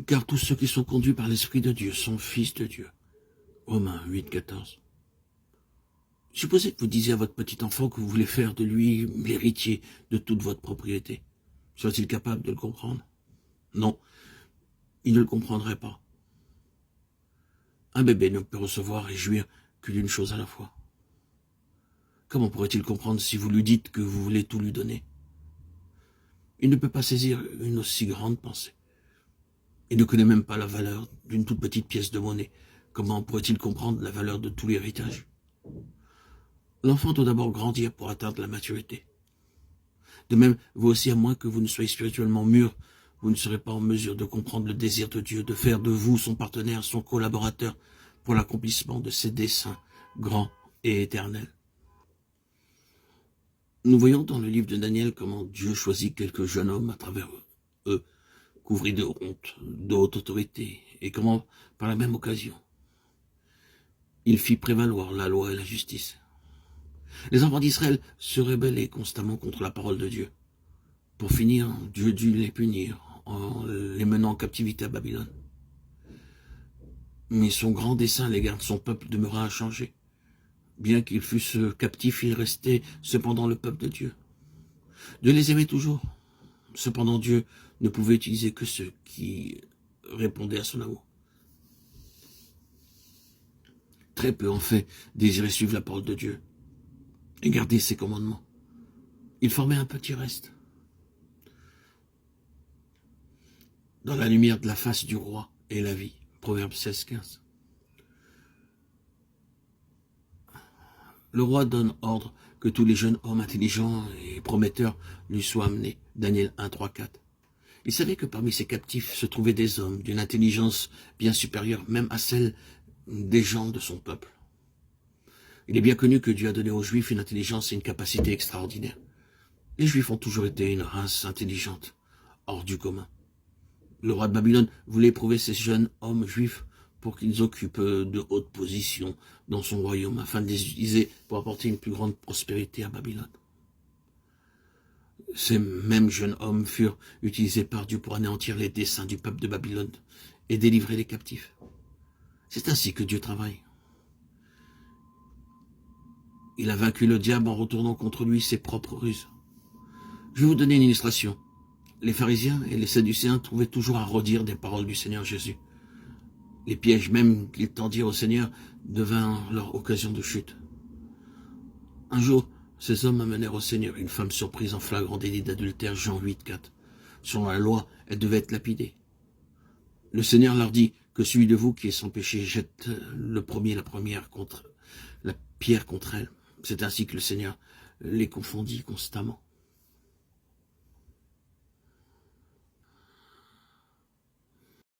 Car tous ceux qui sont conduits par l'Esprit de Dieu sont fils de Dieu. Romains 8, 14. Supposez que vous disiez à votre petit enfant que vous voulez faire de lui l'héritier de toute votre propriété. Soit-il capable de le comprendre? Non, il ne le comprendrait pas. Un bébé ne peut recevoir et jouir que d'une chose à la fois. Comment pourrait-il comprendre si vous lui dites que vous voulez tout lui donner? Il ne peut pas saisir une aussi grande pensée. Il ne connaît même pas la valeur d'une toute petite pièce de monnaie. Comment pourrait-il comprendre la valeur de tout l'héritage? L'enfant doit d'abord grandir pour atteindre la maturité. De même, vous aussi, à moins que vous ne soyez spirituellement mûr, vous ne serez pas en mesure de comprendre le désir de Dieu, de faire de vous son partenaire, son collaborateur, pour l'accomplissement de ses desseins grands et éternels. Nous voyons dans le livre de Daniel comment Dieu choisit quelques jeunes hommes à travers eux, couvris de honte, d'autres autorités, et comment, par la même occasion, il fit prévaloir la loi et la justice. Les enfants d'Israël se rebellaient constamment contre la parole de Dieu. Pour finir, Dieu dut les punir en les menant en captivité à Babylone. Mais son grand dessein à l'égard de son peuple demeura inchangé. Bien qu'ils fussent captifs, ils restaient cependant le peuple de Dieu. Dieu les aimait toujours. Cependant, Dieu ne pouvait utiliser que ceux qui répondaient à son amour. Très peu, en fait, désiraient suivre la parole de Dieu et garder ses commandements. Ils formaient un petit reste. Dans la lumière de la face du roi et la vie. Proverbe 16, 15. Le roi donne ordre que tous les jeunes hommes intelligents et prometteurs lui soient amenés. Daniel 1, 3, 4. Il savait que parmi ces captifs se trouvaient des hommes d'une intelligence bien supérieure même à celle des gens de son peuple. Il est bien connu que Dieu a donné aux Juifs une intelligence et une capacité extraordinaires. Les Juifs ont toujours été une race intelligente, hors du commun. Le roi de Babylone voulait éprouver ces jeunes hommes juifs pour qu'ils occupent de hautes positions dans son royaume, afin de les utiliser pour apporter une plus grande prospérité à Babylone. Ces mêmes jeunes hommes furent utilisés par Dieu pour anéantir les desseins du peuple de Babylone et délivrer les captifs. C'est ainsi que Dieu travaille. Il a vaincu le diable en retournant contre lui ses propres ruses. Je vais vous donner une illustration. Les pharisiens et les sadducéens trouvaient toujours à redire des paroles du Seigneur Jésus. Les pièges même qu'ils tendirent au Seigneur devinrent leur occasion de chute. Un jour, ces hommes amenèrent au Seigneur une femme surprise en flagrant délit d'adultère, Jean 8, 4. Selon la loi, elle devait être lapidée. Le Seigneur leur dit que celui de vous qui est sans péché jette le premier la pierre contre elle. C'est ainsi que le Seigneur les confondit constamment.